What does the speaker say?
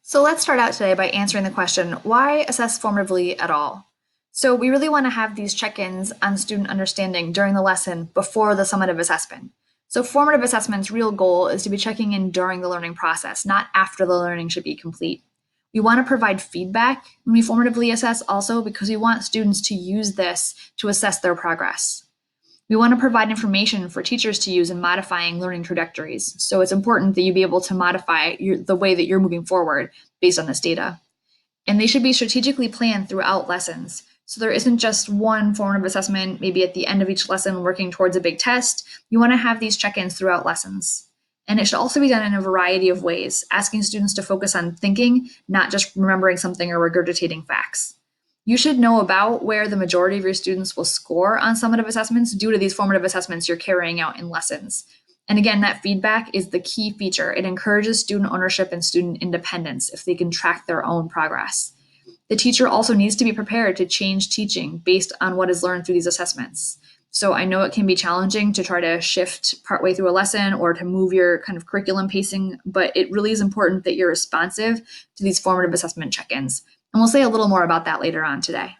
So let's start out today by answering the question, why assess formatively at all? So we really want to have these check-ins on student understanding during the lesson before the summative assessment. So formative assessment's real goal is to be checking in during the learning process, not after the learning should be complete. We want to provide feedback when we formatively assess also because we want students to use this to assess their progress. We want to provide information for teachers to use in modifying learning trajectories. So it's important that you be able to modify the way that you're moving forward based on this data. And they should be strategically planned throughout lessons. So there isn't just one formative assessment, maybe at the end of each lesson working towards a big test. You want to have these check-ins throughout lessons. And it should also be done in a variety of ways, asking students to focus on thinking, not just remembering something or regurgitating facts. You should know about where the majority of your students will score on summative assessments due to these formative assessments you're carrying out in lessons. And again, that feedback is the key feature. It encourages student ownership and student independence if they can track their own progress. The teacher also needs to be prepared to change teaching based on what is learned through these assessments. So I know it can be challenging to try to shift partway through a lesson or to move your kind of curriculum pacing, but it really is important that you're responsive to these formative assessment check-ins. And we'll say a little more about that later on today.